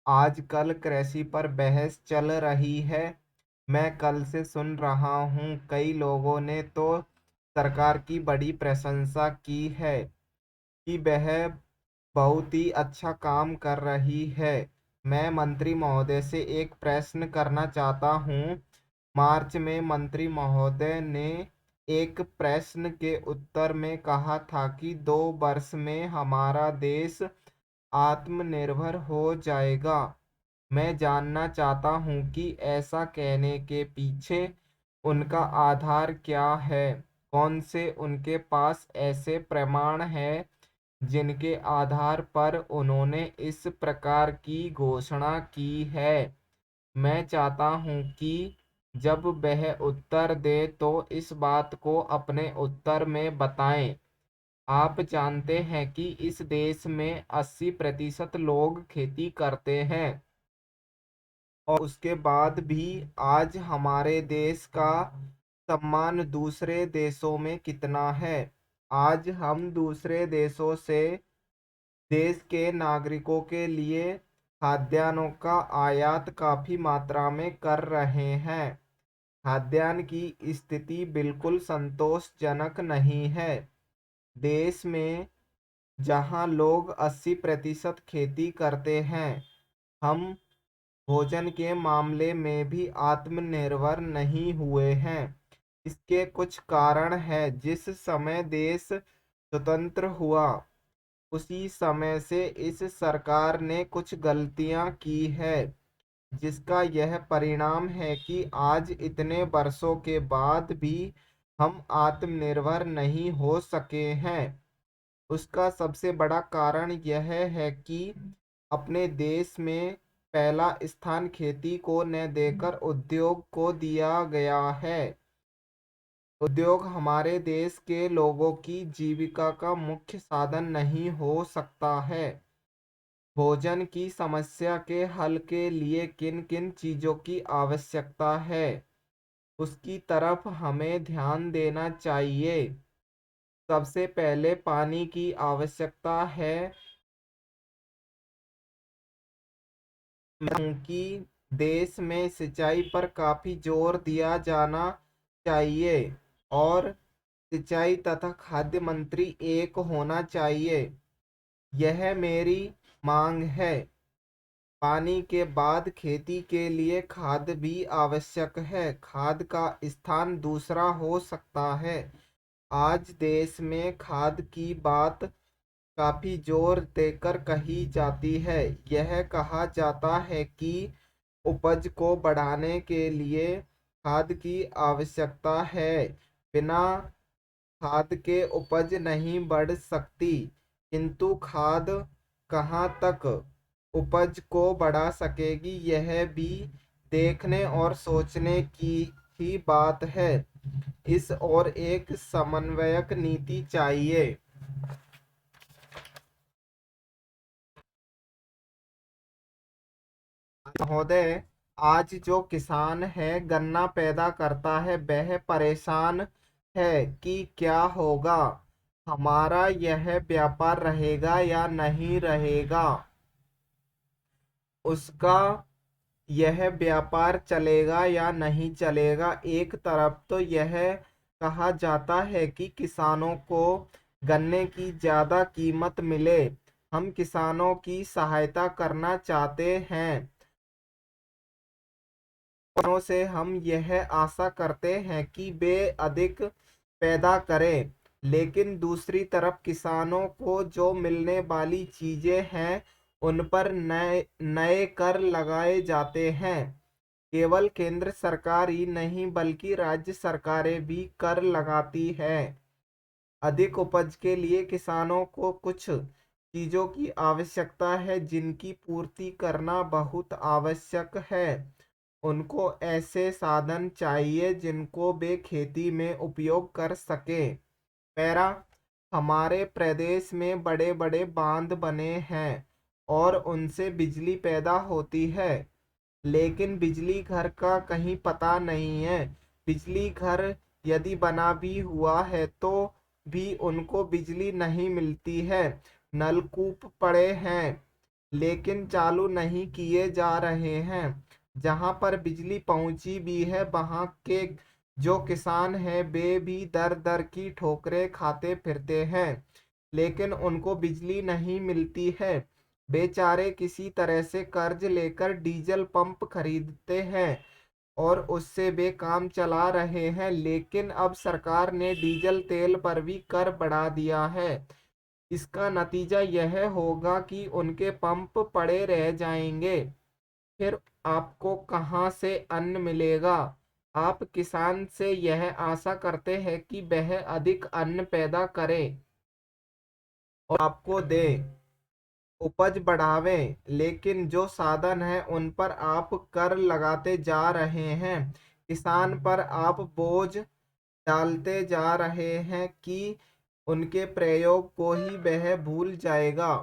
आजकल कृषि पर बहस चल रही है। मैं कल से सुन रहा हूँ, कई लोगों ने तो सरकार की बड़ी प्रशंसा की है कि वह बहुत ही अच्छा काम कर रही है। मैं मंत्री महोदय से एक प्रश्न करना चाहता हूँ। मार्च में मंत्री महोदय ने एक प्रश्न के उत्तर में कहा था कि 2 वर्ष में हमारा देश आत्मनिर्भर हो जाएगा। मैं जानना चाहता हूँ कि ऐसा कहने के पीछे उनका आधार क्या है। कौन से उनके पास ऐसे प्रमाण हैं जिनके आधार पर उन्होंने इस प्रकार की घोषणा की है। मैं चाहता हूँ कि जब वह उत्तर दे तो इस बात को अपने उत्तर में बताएं। आप जानते हैं कि इस देश में 80% लोग खेती करते हैं और उसके बाद भी आज हमारे देश का सम्मान दूसरे देशों में कितना है। आज हम दूसरे देशों से देश के नागरिकों के लिए खाद्यान्नों का आयात काफ़ी मात्रा में कर रहे हैं। खाद्यान्न की स्थिति बिल्कुल संतोषजनक नहीं है। देश में जहां लोग 80% खेती करते हैं, हम भोजन के मामले में भी आत्मनिर्भर नहीं हुए हैं। इसके कुछ कारण हैं। जिस समय देश स्वतंत्र हुआ उसी समय से इस सरकार ने कुछ गलतियां की है, जिसका यह परिणाम है कि आज इतने वर्षों के बाद भी हम आत्मनिर्भर नहीं हो सके हैं। उसका सबसे बड़ा कारण यह है कि अपने देश में पहला स्थान खेती को न देकर उद्योग को दिया गया है। उद्योग हमारे देश के लोगों की जीविका का मुख्य साधन नहीं हो सकता है। भोजन की समस्या के हल के लिए किन किन चीज़ों की आवश्यकता है, उसकी तरफ हमें ध्यान देना चाहिए। सबसे पहले पानी की आवश्यकता है, क्योंकि देश में सिंचाई पर काफ़ी जोर दिया जाना चाहिए और सिंचाई तथा खाद्य मंत्री एक होना चाहिए। यह मेरी मांग है। पानी के बाद खेती के लिए खाद भी आवश्यक है। खाद का स्थान दूसरा हो सकता है। आज देश में खाद की बात काफ़ी जोर देकर कही जाती है। यह कहा जाता है कि उपज को बढ़ाने के लिए खाद की आवश्यकता है। बिना खाद के उपज नहीं बढ़ सकती। किंतु खाद कहाँ तक उपज को बढ़ा सकेगी, यह भी देखने और सोचने की ही बात है। इस और एक समन्वयक नीति चाहिए। महोदय, आज जो किसान है गन्ना पैदा करता है, वह परेशान है कि क्या होगा, हमारा यह व्यापार रहेगा या नहीं रहेगा। उसका यह व्यापार चलेगा या नहीं चलेगा। एक तरफ तो यह कहा जाता है कि किसानों को गन्ने की ज़्यादा कीमत मिले। हम किसानों की सहायता करना चाहते हैं। किसानों से हम यह आशा करते हैं कि वे अधिक पैदा करें, लेकिन दूसरी तरफ किसानों को जो मिलने वाली चीज़ें हैं उन पर नए नए कर लगाए जाते हैं। केवल केंद्र सरकार ही नहीं बल्कि राज्य सरकारें भी कर लगाती है। अधिक उपज के लिए किसानों को कुछ चीज़ों की आवश्यकता है जिनकी पूर्ति करना बहुत आवश्यक है। उनको ऐसे साधन चाहिए जिनको वे खेती में उपयोग कर सकें। पैरा, हमारे प्रदेश में बड़े बड़े बांध बने हैं और उनसे बिजली पैदा होती है, लेकिन बिजली घर का कहीं पता नहीं है। बिजली घर यदि बना भी हुआ है तो भी उनको बिजली नहीं मिलती है। नलकूप पड़े हैं लेकिन चालू नहीं किए जा रहे हैं। जहां पर बिजली पहुंची भी है वहां के जो किसान हैं वे भी दर दर की ठोकरें खाते फिरते हैं, लेकिन उनको बिजली नहीं मिलती है। बेचारे किसी तरह से कर्ज लेकर डीजल पंप खरीदते हैं और उससे वे काम चला रहे हैं, लेकिन अब सरकार ने डीजल तेल पर भी कर बढ़ा दिया है। इसका नतीजा यह होगा कि उनके पंप पड़े रह जाएंगे। फिर आपको कहाँ से अन्न मिलेगा? आप किसान से यह आशा करते हैं कि वह अधिक अन्न पैदा करे और आपको दे, उपज बढ़ावे, लेकिन जो साधन है उन पर आप कर लगाते जा रहे हैं। किसान पर आप बोझ डालते जा रहे हैं कि उनके प्रयोग को ही वह भूल जाएगा।